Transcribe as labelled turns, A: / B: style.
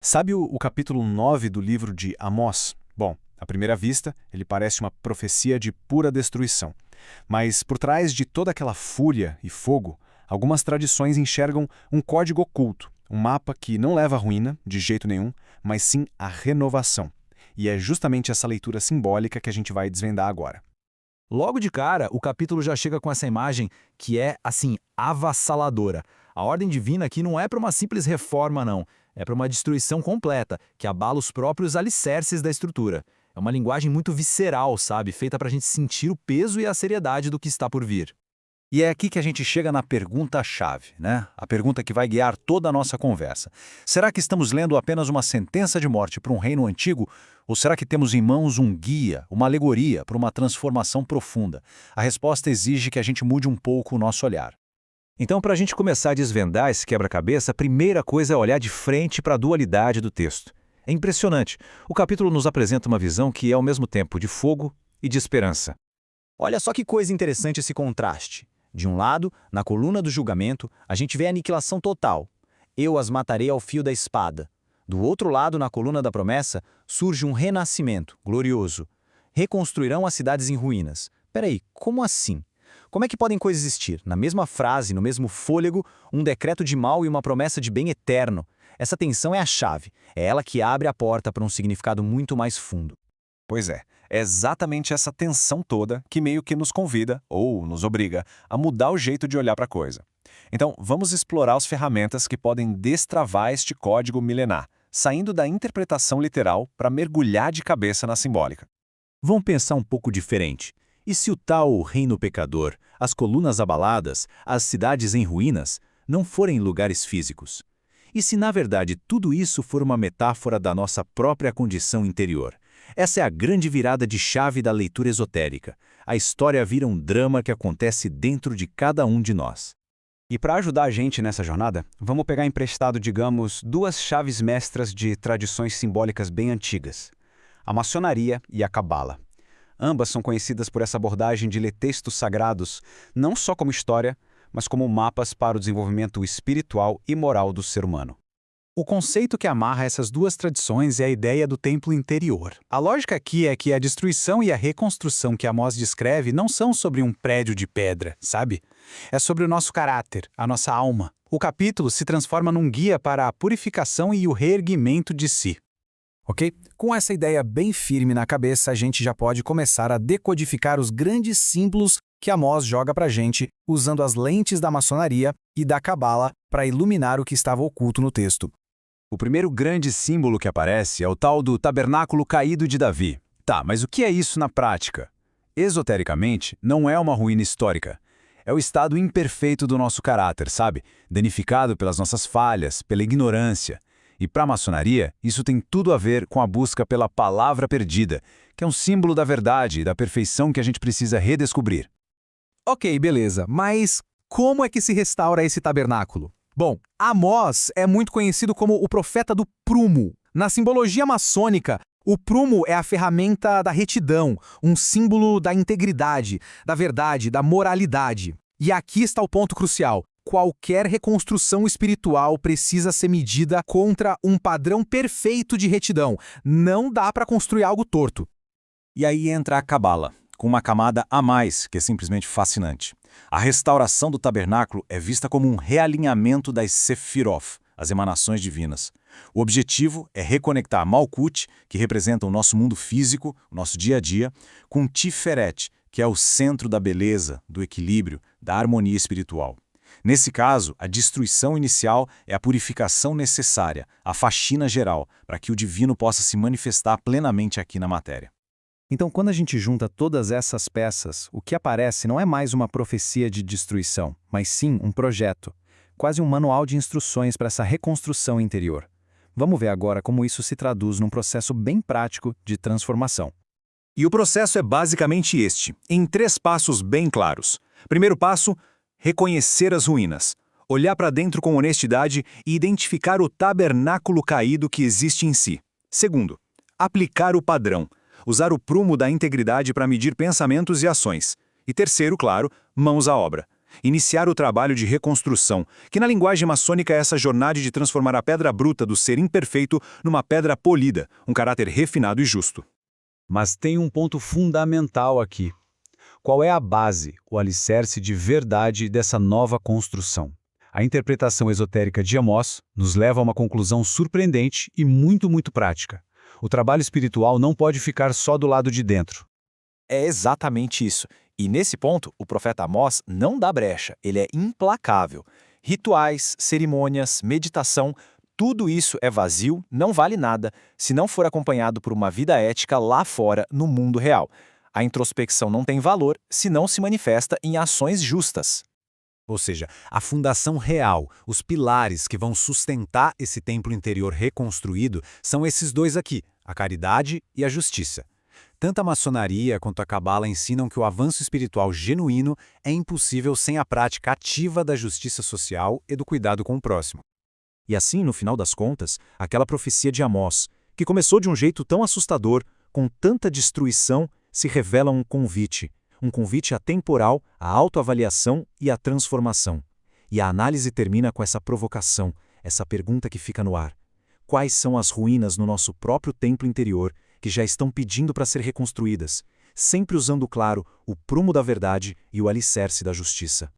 A: Sabe o capítulo 9 do livro de Amós? Bom, à primeira vista, ele parece uma profecia de pura destruição. Mas por trás de toda aquela fúria e fogo, algumas tradições enxergam um código oculto, um mapa que não leva à ruína, de jeito nenhum, mas sim à renovação. E é justamente essa leitura simbólica que a gente vai desvendar agora.
B: Logo de cara, o capítulo já chega com essa imagem que é, assim, avassaladora. A ordem divina aqui não é para uma simples reforma, não. É para uma destruição completa, que abala os próprios alicerces da estrutura. É uma linguagem muito visceral, sabe? Feita para a gente sentir o peso e a seriedade do que está por vir.
C: E é aqui que a gente chega na pergunta-chave, né? A pergunta que vai guiar toda a nossa conversa. Será que estamos lendo apenas uma sentença de morte para um reino antigo? Ou será que temos em mãos um guia, uma alegoria para uma transformação profunda? A resposta exige que a gente mude um pouco o nosso olhar. Então, para a gente começar a desvendar esse quebra-cabeça, a primeira coisa é olhar de frente para a dualidade do texto. É impressionante. O capítulo nos apresenta uma visão que é ao mesmo tempo de fogo e de esperança.
B: Olha só que coisa interessante esse contraste. De um lado, na coluna do julgamento, a gente vê a aniquilação total. Eu as matarei ao fio da espada. Do outro lado, na coluna da promessa, surge um renascimento glorioso. Reconstruirão as cidades em ruínas. Peraí, como assim? Como é que podem coexistir, na mesma frase, no mesmo fôlego, um decreto de mal e uma promessa de bem eterno? Essa tensão é a chave. É ela que abre a porta para um significado muito mais fundo.
A: Pois é exatamente essa tensão toda que meio que nos convida, ou nos obriga, a mudar o jeito de olhar para a coisa. Então, vamos explorar as ferramentas que podem destravar este código milenar, saindo da interpretação literal para mergulhar de cabeça na simbólica.
C: Vamos pensar um pouco diferente. E se o tal reino pecador, as colunas abaladas, as cidades em ruínas, não forem lugares físicos? E se, na verdade, tudo isso for uma metáfora da nossa própria condição interior? Essa é a grande virada de chave da leitura esotérica. A história vira um drama que acontece dentro de cada um de nós.
D: E para ajudar a gente nessa jornada, vamos pegar emprestado, digamos, duas chaves mestras de tradições simbólicas bem antigas: a maçonaria e a cabala. Ambas são conhecidas por essa abordagem de ler textos sagrados, não só como história, mas como mapas para o desenvolvimento espiritual e moral do ser humano.
E: O conceito que amarra essas duas tradições é a ideia do templo interior. A lógica aqui é que a destruição e a reconstrução que Amós descreve não são sobre um prédio de pedra, sabe? É sobre o nosso caráter, a nossa alma. O capítulo se transforma num guia para a purificação e o reerguimento de si. Ok? Com essa ideia bem firme na cabeça, a gente já pode começar a decodificar os grandes símbolos que Amós joga pra gente, usando as lentes da maçonaria e da cabala para iluminar o que estava oculto no texto.
C: O primeiro grande símbolo que aparece é o tal do tabernáculo caído de Davi. Tá, mas o que é isso na prática? Esotericamente, não é uma ruína histórica. É o estado imperfeito do nosso caráter, sabe? Danificado pelas nossas falhas, pela ignorância. E para a maçonaria, isso tem tudo a ver com a busca pela palavra perdida, que é um símbolo da verdade e da perfeição que a gente precisa redescobrir.
E: Ok, beleza, mas como é que se restaura esse tabernáculo? Bom, Amós é muito conhecido como o profeta do prumo. Na simbologia maçônica, o prumo é a ferramenta da retidão, um símbolo da integridade, da verdade, da moralidade. E aqui está o ponto crucial. Qualquer reconstrução espiritual precisa ser medida contra um padrão perfeito de retidão. Não dá para construir algo torto.
C: E aí entra a cabala, com uma camada a mais, que é simplesmente fascinante. A restauração do tabernáculo é vista como um realinhamento das Sephiroth, as emanações divinas. O objetivo é reconectar Malkuth, que representa o nosso mundo físico, o nosso dia a dia, com Tiferet, que é o centro da beleza, do equilíbrio, da harmonia espiritual. Nesse caso, a destruição inicial é a purificação necessária, a faxina geral, para que o divino possa se manifestar plenamente aqui na matéria.
E: Então, quando a gente junta todas essas peças, o que aparece não é mais uma profecia de destruição, mas sim um projeto, quase um manual de instruções para essa reconstrução interior. Vamos ver agora como isso se traduz num processo bem prático de transformação.
C: E o processo é basicamente este, em 3 passos bem claros. Primeiro passo, reconhecer as ruínas. Olhar para dentro com honestidade e identificar o tabernáculo caído que existe em si. Segundo, aplicar o padrão. Usar o prumo da integridade para medir pensamentos e ações. E terceiro, claro, mãos à obra. Iniciar o trabalho de reconstrução, que na linguagem maçônica é essa jornada de transformar a pedra bruta do ser imperfeito numa pedra polida, um caráter refinado e justo.
A: Mas tem um ponto fundamental aqui. Qual é a base, o alicerce de verdade dessa nova construção? A interpretação esotérica de Amós nos leva a uma conclusão surpreendente e muito prática. O trabalho espiritual não pode ficar só do lado de dentro.
B: É exatamente isso. E nesse ponto, o profeta Amós não dá brecha, ele é implacável. Rituais, cerimônias, meditação, tudo isso é vazio, não vale nada, se não for acompanhado por uma vida ética lá fora, no mundo real. A introspecção não tem valor se não se manifesta em ações justas.
C: Ou seja, a fundação real, os pilares que vão sustentar esse templo interior reconstruído são esses dois aqui, a caridade e a justiça. Tanto a maçonaria quanto a cabala ensinam que o avanço espiritual genuíno é impossível sem a prática ativa da justiça social e do cuidado com o próximo. E assim, no final das contas, aquela profecia de Amós, que começou de um jeito tão assustador, com tanta destruição, se revela um convite atemporal à autoavaliação e à transformação. E a análise termina com essa provocação, essa pergunta que fica no ar. Quais são as ruínas no nosso próprio templo interior que já estão pedindo para ser reconstruídas, sempre usando, claro, o prumo da verdade e o alicerce da justiça?